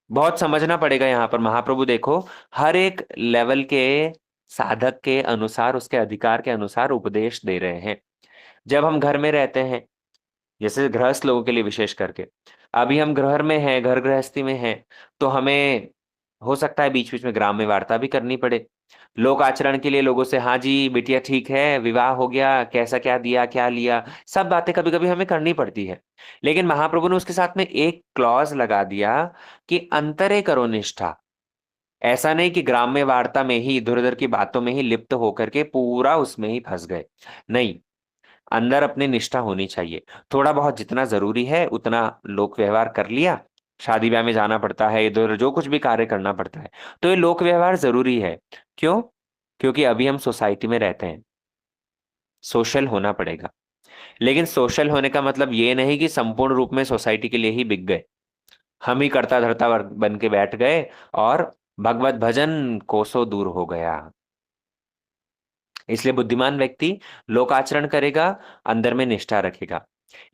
बहुत समझना पड़ेगा यहाँ पर। महाप्रभु देखो, हर एक लेवल के साधक के अनुसार, उसके अधिकार के अनुसार उपदेश दे रहे हैं। जब हम घर में रहते हैं, जैसे गृहस्थ लोगों के लिए विशेष करके, अभी हम घर में हैं, घर गृहस्थी में हैं, तो हमें हो सकता है बीच बीच में ग्राम्य वार्ता भी करनी पड़े। लोक आचरण के लिए लोगों से, हाँ जी बिटिया ठीक है, विवाह हो गया, कैसा क्या दिया क्या लिया, सब बातें कभी कभी हमें करनी पड़ती है। लेकिन महाप्रभु ने उसके साथ में एक क्लॉज लगा दिया कि अंतरे करो निष्ठा। ऐसा नहीं कि ग्राम्य वार्ता में ही, इधर उधर की बातों में ही लिप्त होकर के पूरा उसमें ही फंस गए। नहीं, अंदर अपनी निष्ठा होनी चाहिए। थोड़ा बहुत जितना जरूरी है उतना लोक व्यवहार कर लिया। शादी ब्याह में जाना पड़ता है, इधर जो कुछ भी कार्य करना पड़ता है, तो ये लोक व्यवहार जरूरी है। क्यों? क्योंकि अभी हम सोसाइटी में रहते हैं, सोशल होना पड़ेगा। लेकिन सोशल होने का मतलब ये नहीं कि संपूर्ण रूप में सोसाइटी के लिए ही बिक गए, हम ही करता धरता बन के बैठ गए और भगवत भजन कोसों दूर हो गया। इसलिए बुद्धिमान व्यक्ति लोकाचरण करेगा, अंदर में निष्ठा रखेगा।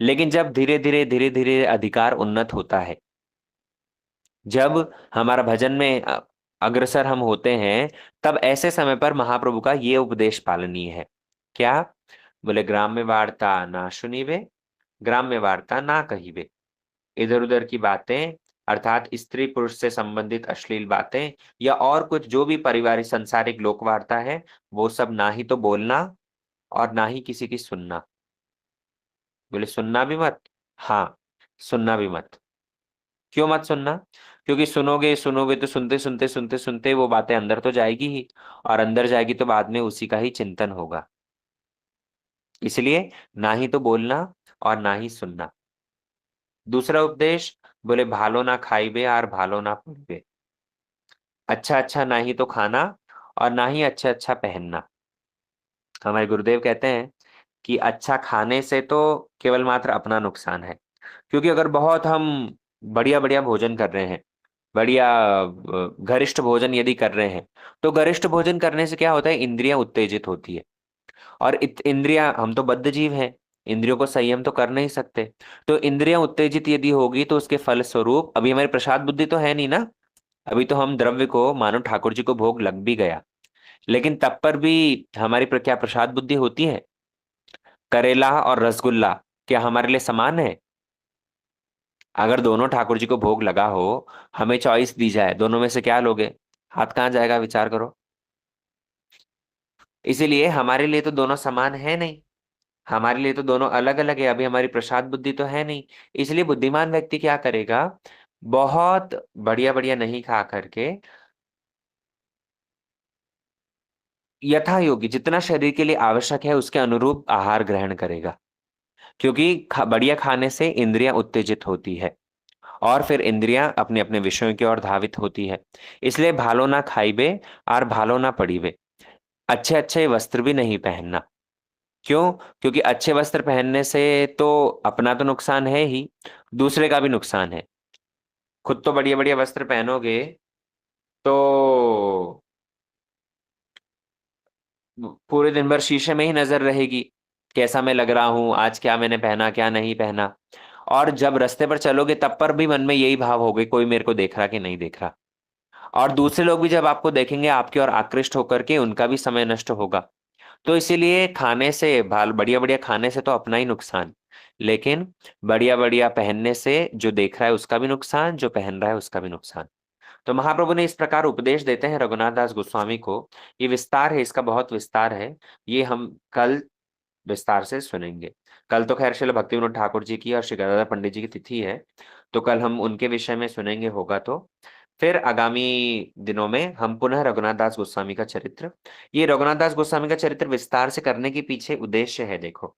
लेकिन जब धीरे धीरे अधिकार उन्नत होता है, जब हमारा भजन में अग्रसर हम होते हैं, तब ऐसे समय पर महाप्रभु का ये उपदेश पालनीय है। क्या? बोले ग्राम्य वार्ता ना सुनीवे, ग्राम्य वार्ता ना कहीवे। इधर उधर की बातें, अर्थात स्त्री पुरुष से संबंधित अश्लील बातें या और कुछ जो भी पारिवारिक संसारिक लोक वार्ता है, वो सब ना ही तो बोलना और ना ही किसी की सुनना। बोले सुनना भी मत। हाँ, सुनना भी मत। क्यों मत सुनना? क्योंकि सुनोगे सुनोगे तो सुनते सुनते सुनते सुनते वो बातें अंदर तो जाएगी ही, और अंदर जाएगी तो बाद में उसी का ही चिंतन होगा। इसलिए ना ही तो बोलना और ना ही सुनना। दूसरा उपदेश, बोले भालो ना खाइबे और भालो ना पड़िबे। अच्छा अच्छा ना ही तो खाना और ना ही अच्छा अच्छा पहनना। हमारे गुरुदेव कहते हैं कि अच्छा खाने से तो केवल मात्र अपना नुकसान है। क्योंकि अगर बहुत हम बढ़िया बढ़िया भोजन कर रहे हैं, बढ़िया गरिष्ठ भोजन यदि कर रहे हैं, तो गरिष्ठ भोजन करने से क्या होता है? इंद्रियां उत्तेजित होती है। और इंद्रियां, हम तो बद्ध जीव हैं, इंद्रियों को संयम तो कर नहीं सकते। तो इंद्रियां उत्तेजित यदि होगी तो उसके फल स्वरूप, अभी हमारी प्रसाद बुद्धि तो है नहीं ना, अभी तो हम द्रव्य को, मानो ठाकुर जी को भोग लग भी गया, लेकिन तब पर भी हमारी क्या प्रसाद बुद्धि होती है? करेला और रसगुल्ला क्या हमारे लिए समान है? अगर दोनों ठाकुर जी को भोग लगा हो, हमें चॉइस दी जाए, दोनों में से क्या लोगे? हाथ कहाँ जाएगा? विचार करो। इसीलिए हमारे लिए तो दोनों समान है नहीं, हमारे लिए तो दोनों अलग अलग है। अभी हमारी प्रसाद बुद्धि तो है नहीं। इसलिए बुद्धिमान व्यक्ति क्या करेगा? बहुत बढ़िया बढ़िया नहीं खा करके यथा योगी, जितना शरीर के लिए आवश्यक है उसके अनुरूप आहार ग्रहण करेगा। क्योंकि बढ़िया खाने से इंद्रियां उत्तेजित होती है और फिर इंद्रियां अपने अपने विषयों की ओर धावित होती है। इसलिए भालो ना खाइबे और भालो ना पड़ीबे। अच्छे अच्छे वस्त्र भी नहीं पहनना। क्यों? क्योंकि अच्छे वस्त्र पहनने से तो अपना तो नुकसान है ही, दूसरे का भी नुकसान है। खुद तो बढ़िया बढ़िया वस्त्र पहनोगे तो पूरे दिन भर शीशे में ही नजर रहेगी, कैसा मैं लग रहा हूं, आज क्या मैंने पहना क्या नहीं पहना। और जब रास्ते पर चलोगे तब पर भी मन में यही भाव होगे, कोई मेरे को देख रहा कि नहीं देख रहा। और दूसरे लोग भी जब आपको देखेंगे आपकी ओर आकृष्ट होकर के, उनका भी समय नष्ट होगा। तो इसीलिए खाने से, भाल बढ़िया बढ़िया खाने से तो अपना ही नुकसान, लेकिन बढ़िया बढ़िया पहनने से जो देख रहा है उसका भी नुकसान, जो पहन रहा है उसका भी नुकसान। तो महाप्रभु ने इस प्रकार उपदेश देते हैं रघुनाथ दास गोस्वामी को। ये विस्तार है, इसका बहुत विस्तार है। ये हम कल विस्तार से सुनेंगे। कल तो खैर श्रील भक्ति विनोद ठाकुर जी की और श्री गदाधर पंडित जी की तिथि है, तो कल हम उनके विषय में सुनेंगे, होगा तो। फिर आगामी दिनों में हम पुनः रघुनाथ दास गोस्वामी का चरित्र, ये रघुनाथ दास गोस्वामी का चरित्र विस्तार से करने के पीछे उद्देश्य है, देखो,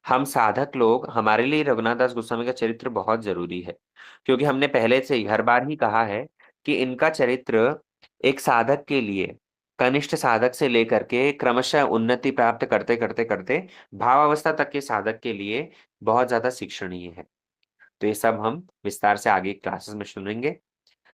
हम साधक लोग, हमारे लिए रघुनाथ दास गोस्वामी का चरित्र बहुत जरूरी है। क्योंकि हमने पहले से ही हर बार ही कहा है कि इनका चरित्र एक साधक के लिए, कनिष्ठ साधक से लेकर के क्रमशः उन्नति प्राप्त करते करते करते भावावस्था तक के साधक के लिए बहुत ज्यादा शिक्षणीय है। तो ये सब हम विस्तार से आगे क्लासेस में सुनेंगे।